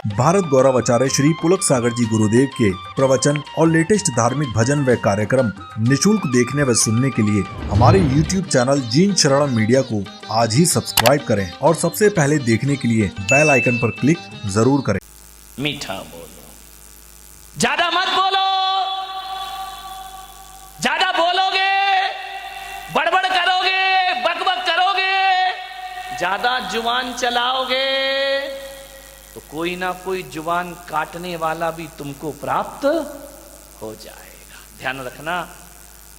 भारत गौरव आचार्य श्री पुलक सागर जी गुरुदेव के प्रवचन और लेटेस्ट धार्मिक भजन व कार्यक्रम निशुल्क देखने व सुनने के लिए हमारे YouTube चैनल जीन शरणम मीडिया को आज ही सब्सक्राइब करें और सबसे पहले देखने के लिए बेल आइकन पर क्लिक जरूर करें। मीठा बोलो, ज्यादा मत बोलो। ज्यादा बोलोगे, बड़बड़ करोगे, बकबक करोगे, ज्यादा जुबान चलाओगे तो कोई ना कोई जुबान काटने वाला भी तुमको प्राप्त हो जाएगा। ध्यान रखना,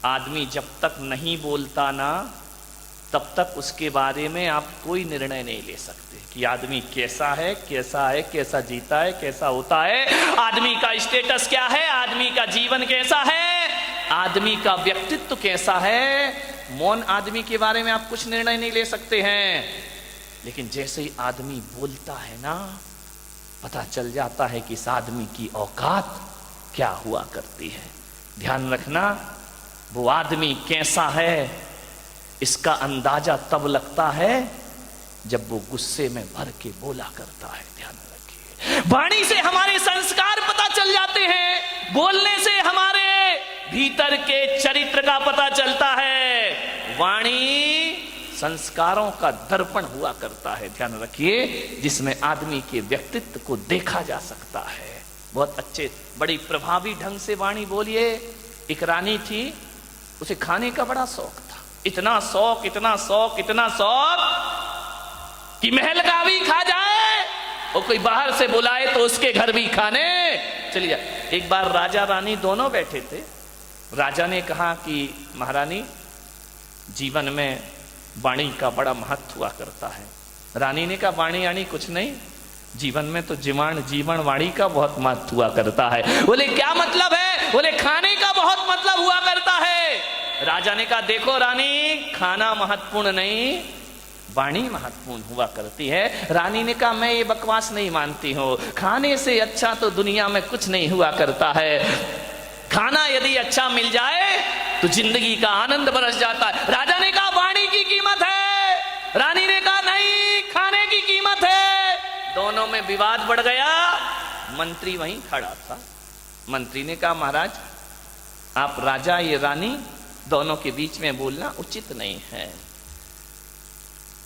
आदमी जब तक नहीं बोलता ना तब तक उसके बारे में आप कोई निर्णय नहीं ले सकते कि आदमी कैसा है, कैसा है, कैसा जीता है, कैसा होता है, आदमी का स्टेटस क्या है, आदमी का जीवन कैसा है, आदमी का व्यक्तित्व कैसा है। मौन आदमी के बारे में आप कुछ निर्णय नहीं ले सकते हैं, लेकिन जैसे ही आदमी बोलता है ना पता चल जाता है कि इस आदमी की औकात क्या हुआ करती है। ध्यान रखना, वो आदमी कैसा है इसका अंदाजा तब लगता है जब वो गुस्से में भर के बोला करता है। ध्यान रखिए, वाणी से हमारे संस्कार पता चल जाते हैं, बोलने से हमारे भीतर के चरित्र का पता चलता है। वाणी संस्कारों का दर्पण हुआ करता है। ध्यान रखिए, जिसमें आदमी के व्यक्तित्व को देखा जा सकता है। बहुत अच्छे, बड़ी प्रभावी ढंग से वाणी बोलिए। एक रानी थी, उसे खाने का बड़ा शौक था, इतना शौक, इतना शौक, इतना शौक कि महल का भी खा जाए और कोई बाहर से बुलाए तो उसके घर भी खाने चली जाए। एक बार राजा रानी दोनों बैठे थे। राजा ने कहा कि महारानी, जीवन में वाणी का बड़ा महत्व हुआ करता है। रानी ने कहा वाणी आनी कुछ नहीं, जीवन में तो जीवन वाणी का बहुत महत्व हुआ करता है। बोले क्या मतलब है? बोले खाने का बहुत मतलब हुआ करता है। राजा ने कहा देखो रानी, खाना महत्वपूर्ण नहीं, वाणी महत्वपूर्ण हुआ करती है। रानी ने कहा मैं ये बकवास नहीं मानती हूं, खाने से अच्छा तो दुनिया में कुछ नहीं हुआ करता है। खाना यदि अच्छा मिल जाए तो जिंदगी का आनंद बरस जाता है। राजा ने कहा वाणी की कीमत है, रानी ने कहा नहीं, खाने की कीमत है। दोनों में विवाद बढ़ गया। मंत्री वहीं खड़ा था। मंत्री ने कहा महाराज, आप राजा, ये रानी, दोनों के बीच में बोलना उचित नहीं है।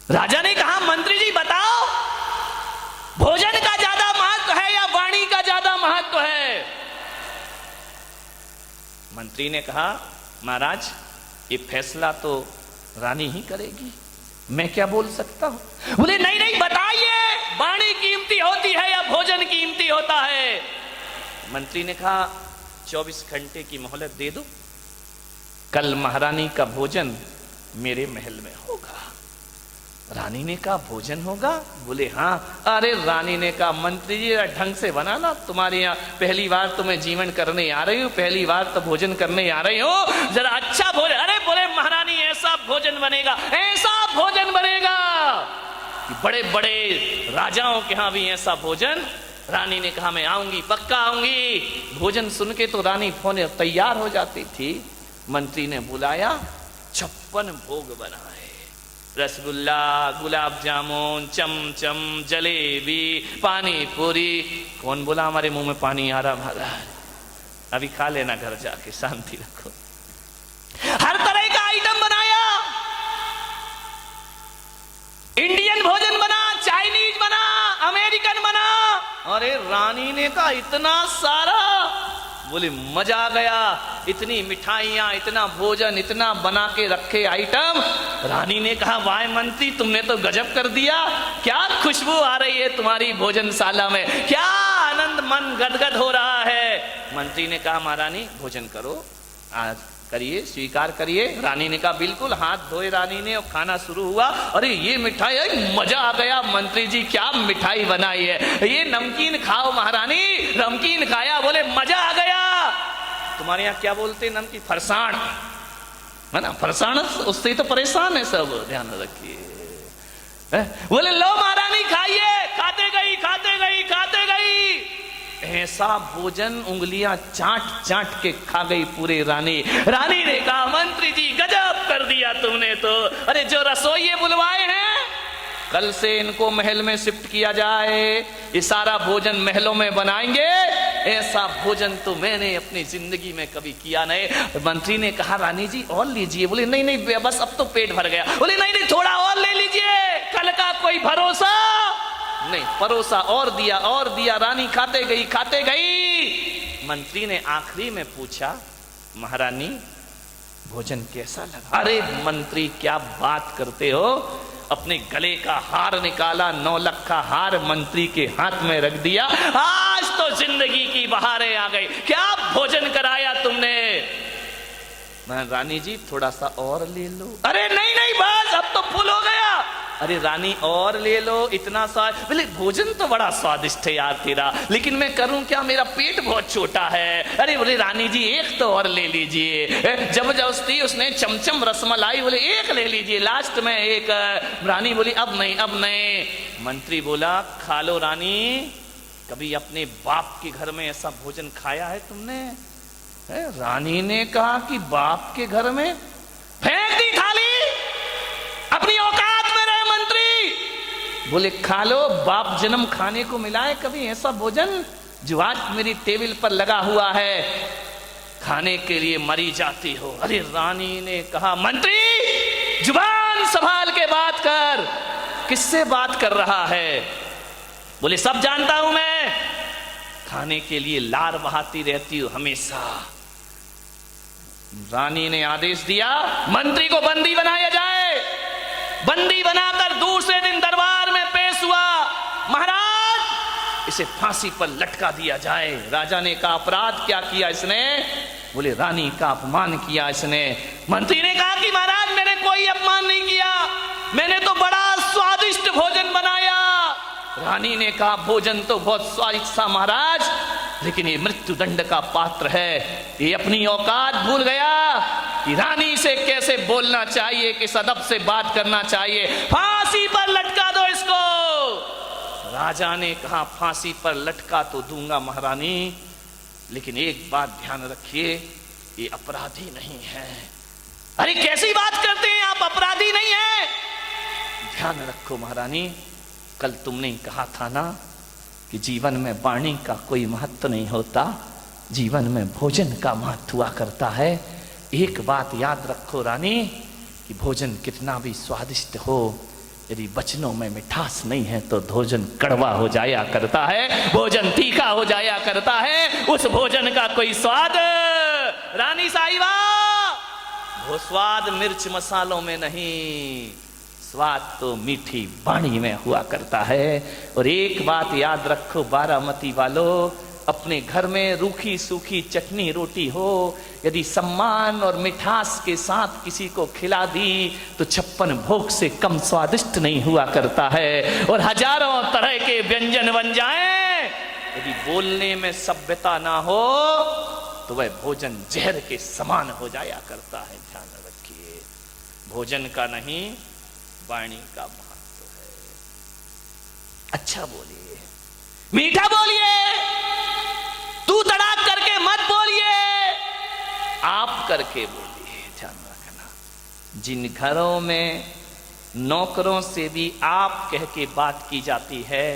राजा ने कहा मंत्री जी बताओ, भोजन का ज्यादा महत्व है या वाणी का ज्यादा महत्व है? मंत्री ने कहा महाराज, ये फैसला तो रानी ही करेगी, मैं क्या बोल सकता हूं। बोले नहीं नहीं, बताइए, वाणी कीमती होती है या भोजन कीमती होता है? मंत्री ने कहा 24 घंटे की मोहलत दे दो, कल महारानी का भोजन मेरे महल में होगा। रानी ने कहा भोजन होगा? बोले हाँ। अरे रानी ने कहा मंत्री जी ढंग से बनाना, तुम्हारे यहाँ पहली बार तो मैं जीवन करने आ रही हूँ, पहली बार तो भोजन करने आ रही हूँ, जरा अच्छा भोजन। अरे बोले महारानी ऐसा भोजन बनेगा, ऐसा भोजन बनेगा कि बड़े बड़े राजाओं के यहाँ भी ऐसा भोजन। रानी ने कहा मैं आऊंगी, पक्का आऊंगी। भोजन सुन के तो रानी फोने तैयार हो जाती थी। मंत्री ने बुलाया, 56 भोग बनाए, रसगुल्ला, गुलाब जामुन, चमचम, जलेबी, पानी पूरी। कौन बोला हमारे मुंह में पानी आ रहा महाराज? अभी खा लेना घर जाके, शांति रखो। हर तरह का आइटम बनाया, इंडियन भोजन बना, चाइनीज बना, अमेरिकन बना। अरे रानी ने कहा इतना सारा? बोले मजा आ गया, इतनी मिठाइयां, इतना भोजन, इतना बना के रखे आइटम। रानी ने कहा वाह मंत्री, तुमने तो गजब कर दिया, क्या खुशबू आ रही है तुम्हारी भोजनशाला में, क्या आनंद, मन गदगद हो रहा है। मंत्री ने कहा महारानी भोजन करो, आज करिए, स्वीकार करिए। रानी ने कहा बिल्कुल। हाथ धोए रानी ने और खाना शुरू हुआ। अरे ये मिठाई, मजा आ गया मंत्री जी, क्या मिठाई बनाई है, ये नमकीन खाओ महारानी। नमकीन खाया, बोले मजा आ गया। तुम्हारे यहाँ क्या बोलते नमकीन? फरसाण है ना, फरसाण, उससे तो परेशान है सब, ध्यान रखिए। बोले लो महारानी खाइए। खाते गई, खाते गई, खाते गई, ऐसा भोजन उंगलियां चाट चाट के खा गई पूरे रानी। रानी ने कहा मंत्री जी गजब कर दिया तुमने तो। अरे जो रसोइये बुलवाए हैं कल से इनको महल में शिफ्ट किया जाए, ये सारा भोजन महलों में बनाएंगे, ऐसा भोजन तो मैंने अपनी जिंदगी में कभी किया नहीं। मंत्री ने कहा रानी जी और लीजिए। बोले नहीं नहीं बस अब तो पेट भर गया। बोले नहीं नहीं थोड़ा और ले लीजिए, कल का कोई भरोसा नहीं। परोसा और दिया, रानी खाते गई। मंत्री ने आखिरी में पूछा महारानी भोजन कैसा लगा? अरे मंत्री क्या बात करते हो, अपने गले का हार निकाला, 9 लाख का हार मंत्री के हाथ में रख दिया। आज तो जिंदगी की बहारें आ गई, क्या भोजन कराया तुमने? मैं रानी जी थोड़ा सा और ले लो। अरे नहीं नहीं बस अब तो फुल हो गया। अरे रानी और ले लो, इतना सा। बोले भोजन तो बड़ा स्वादिष्ट है यार तेरा, लेकिन मैं करूं क्या, मेरा पेट बहुत छोटा है। अरे बोले रानी जी एक तो और ले लीजिए। जबरदस्ती उसने चमचम रसमलाई बोले एक ले लीजिए, लास्ट में एक। रानी बोली अब नहीं। मंत्री बोला खा लो रानी, कभी अपने बाप के घर में ऐसा भोजन खाया है तुमने? रानी ने कहा कि बाप के घर में? फेंक दी थाली, अपनी औकात में रहे मंत्री। बोले खा लो, बाप जन्म खाने को मिला है कभी ऐसा भोजन जो आज मेरी टेबल पर लगा हुआ है, खाने के लिए मरी जाती हो। अरे रानी ने कहा मंत्री जुबान संभाल के बात कर, किससे बात कर रहा है? बोले सब जानता हूं मैं, खाने के लिए लार बहाती रहती हूं हमेशा। रानी ने आदेश दिया मंत्री को बंदी बनाया जाए। बंदी बनाकर दूसरे दिन दरबार में पेश हुआ। महाराज इसे फांसी पर लटका दिया जाए। राजा ने कहा अपराध क्या किया इसने? बोले रानी का अपमान किया इसने। मंत्री ने कहा कि महाराज मैंने कोई अपमान नहीं किया, मैंने तो बड़ा स्वादिष्ट भोजन बनाया। रानी ने कहा भोजन तो बहुत स्वादिष्ट था महाराज, लेकिन ये मृत्यु दंड का पात्र है। ये अपनी औकात भूल गया कि रानी से कैसे बोलना चाहिए, किस अदब से बात करना चाहिए। फांसी पर लटका दो इसको। राजा ने कहा फांसी पर लटका तो दूंगा महारानी, लेकिन एक बात ध्यान रखिए, ये अपराधी नहीं है। अरे कैसी बात करते हैं आप, अपराधी नहीं है? ध्यान रखो महारानी, कल तुमने कहा था ना कि जीवन में वाणी का कोई महत्व नहीं होता, जीवन में भोजन का महत्व हुआ करता है। एक बात याद रखो रानी कि भोजन कितना भी स्वादिष्ट हो, यदि वचनों में मिठास नहीं है तो भोजन कड़वा हो जाया करता है, भोजन तीखा हो जाया करता है, उस भोजन का कोई स्वाद। रानी साहिबा वो स्वाद मिर्च मसालों में नहीं, स्वाद तो मीठी वाणी में हुआ करता है। और एक बात याद रखो बारामती वालों, अपने घर में रूखी सूखी चटनी रोटी हो, यदि सम्मान और मिठास के साथ किसी को खिला दी तो 56 भोग से कम स्वादिष्ट नहीं हुआ करता है। और हजारों तरह के व्यंजन बन जाएं, यदि बोलने में सभ्यता ना हो तो वह भोजन जहर के समान हो जाया करता है। ध्यान रखिए, भोजन का नहीं वाणी का महत्व है। अच्छा बोलिए, मीठा बोलिए, तू तड़ाक करके मत बोलिए, आप करके बोलिए। ध्यान रखना, जिन घरों में नौकरों से भी आप कह के बात की जाती है,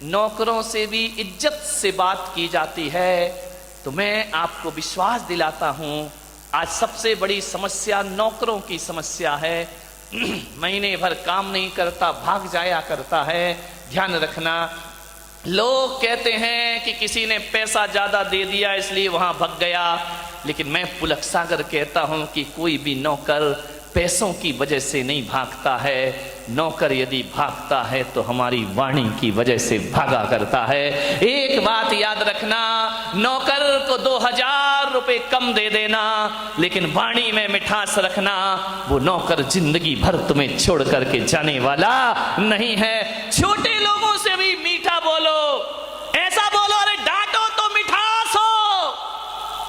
नौकरों से भी इज्जत से बात की जाती है, तो मैं आपको विश्वास दिलाता हूं आज सबसे बड़ी समस्या नौकरों की समस्या है। महीने भर काम नहीं करता, भाग जाया करता है। ध्यान रखना, लोग कहते हैं कि किसी ने पैसा ज्यादा दे दिया इसलिए वहां भाग गया, लेकिन मैं पुलक सागर कहता हूं कि कोई भी नौकर पैसों की वजह से नहीं भागता है। नौकर यदि भागता है तो हमारी वाणी की वजह से भागा करता है। एक बात याद रखना, नौकर को 2000 रुपए कम दे देना, लेकिन वाणी में मिठास रखना, वो नौकर जिंदगी भर तुम्हें छोड़ करके जाने वाला नहीं है। छोटे लोगों से भी मीठा बोलो, ऐसा बोलो अरे डांटो तो मिठास हो,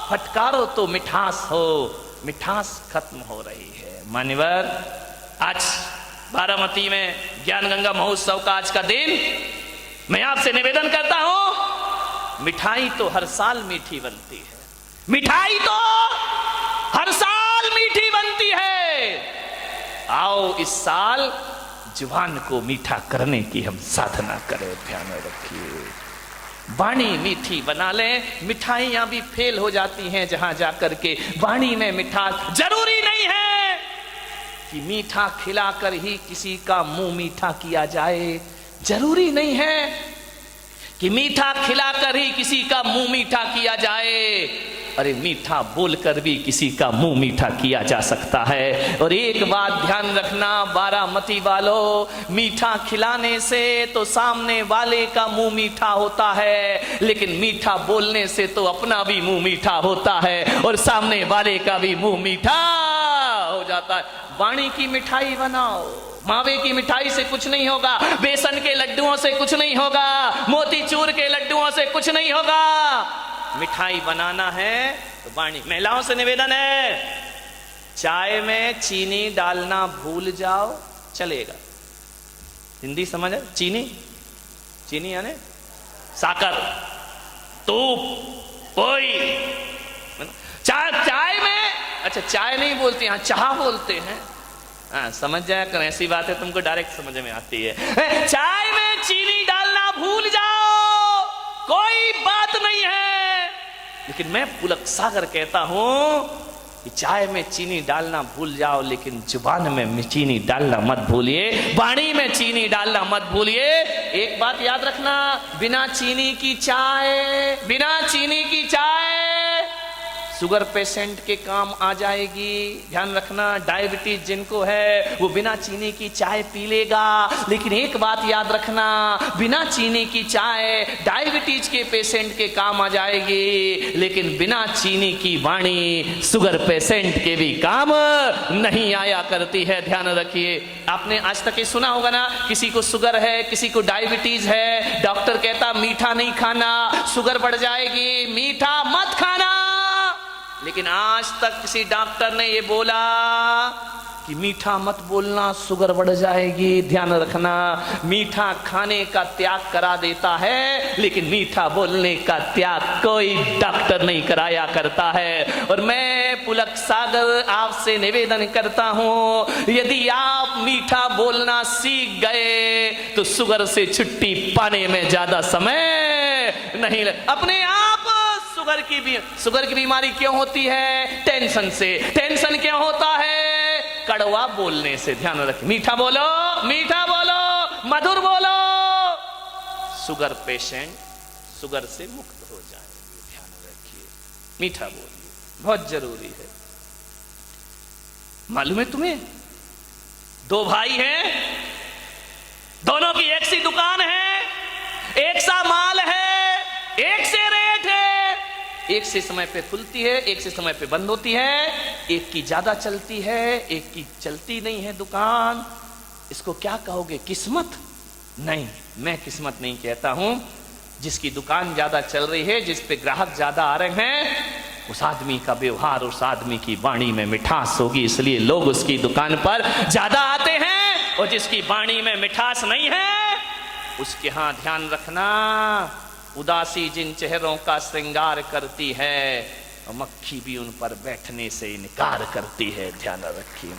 फटकारो तो मिठास हो। मिठास खत्म हो रही है। मान्यवर, आज बारामती में ज्ञान गंगा महोत्सव का आज का दिन, मैं आपसे निवेदन करता हूं, मिठाई तो हर साल मीठी बनती है, मिठाई तो हर साल मीठी बनती है। आओ इस साल जुबान को मीठा करने की हम साधना करें। ध्यान रखिए, वाणी मीठी बना लें। मिठाइयां भी फेल हो जाती हैं जहां जाकर के। वाणी में मिठास, जरूरी नहीं है कि मीठा खिलाकर ही किसी का मुंह मीठा किया जाए। जरूरी नहीं है कि मीठा खिलाकर ही किसी का मुंह मीठा किया जाए। अरे मीठा बोलकर भी किसी का मुंह मीठा किया जा सकता है। और एक बात ध्यान रखना बारामती वालों, मीठा खिलाने से तो सामने वाले का मुंह मीठा होता है, लेकिन मीठा बोलने से तो अपना भी मुंह मीठा होता है और सामने वाले का भी मुंह मीठा हो जाता है। वाणी की मिठाई बनाओ। मावे की मिठाई से कुछ नहीं होगा, बेसन के लड्डुओं से कुछ नहीं होगा, मोतीचूर के लड्डुओं से कुछ नहीं होगा। मिठाई बनाना है तो वाणी। महिलाओं से निवेदन है, चाय में चीनी डालना भूल जाओ चलेगा। हिंदी समझ है? चीनी, चीनी यानी साकर, तूप, पोई। चाय में, अच्छा चाय नहीं बोलते यहाँ, चाह बोलते हैं। हाँ समझ जाया कर, ऐसी बात है तुमको डायरेक्ट समझ में आती है। चाय में चीनी डालना भूल जाओ, कोई बात नहीं है, लेकिन मैं पुलक सागर कहता हूं कि चाय में चीनी डालना भूल जाओ, लेकिन जुबान में चीनी डालना मत भूलिए, वाणी में चीनी डालना मत भूलिए। एक बात याद रखना, बिना चीनी की चाय, बिना चीनी की चाय शुगर पेशेंट के काम आ जाएगी। ध्यान रखना, डायबिटीज जिनको है वो बिना चीनी की चाय पी लेगा, लेकिन एक बात याद रखना, बिना चीनी की चाय डायबिटीज के पेशेंट के काम आ जाएगी, लेकिन बिना चीनी की वाणी शुगर पेशेंट के भी काम नहीं आया करती है। ध्यान रखिए, आपने आज तक ये सुना होगा ना, किसी को शुगर है, किसी को डायबिटीज है, डॉक्टर कहता मीठा नहीं खाना, शुगर बढ़ जाएगी, मीठा मत खाना। लेकिन आज तक किसी डॉक्टर ने ये बोला कि मीठा मत बोलना, शुगर बढ़ जाएगी। ध्यान रखना, मीठा खाने का त्याग करा देता है, लेकिन मीठा बोलने का त्याग कोई डॉक्टर नहीं कराया करता है। और मैं पुलक सागर आपसे निवेदन करता हूं, यदि आप मीठा बोलना सीख गए तो शुगर से छुट्टी पाने में ज्यादा समय नहीं लगे। अपने आप शुगर की बीमारी क्यों होती है? टेंशन से। टेंशन क्यों होता है? कड़वा बोलने से। ध्यान रखिए, मीठा बोलो, मीठा बोलो, मधुर बोलो, शुगर पेशेंट शुगर से मुक्त हो जाएंगे। ध्यान रखिए, मीठा बोलिए, बहुत जरूरी है। मालूम है तुम्हें, दो भाई हैं, दोनों की एक सी दुकान है, एक सा माल है, एक से रेट है, एक से समय पे खुलती है, एक से समय पे बंद होती है, एक की ज्यादा चलती है, एक की चलती नहीं है दुकान। इसको क्या कहोगे? किस्मत? नहीं, मैं किस्मत नहीं कहता हूं। जिसकी दुकान ज्यादा चल रही है, जिस पे ग्राहक ज्यादा आ रहे हैं, उस आदमी का व्यवहार, उस आदमी की वाणी में मिठास होगी, इसलिए लोग उसकी दुकान पर ज्यादा आते हैं। और जिसकी वाणी में मिठास नहीं है, उसके यहां ध्यान रखना, उदासी जिन चेहरों का श्रृंगार करती है, मक्खी भी उन पर बैठने से इनकार करती है। ध्यान रखिए।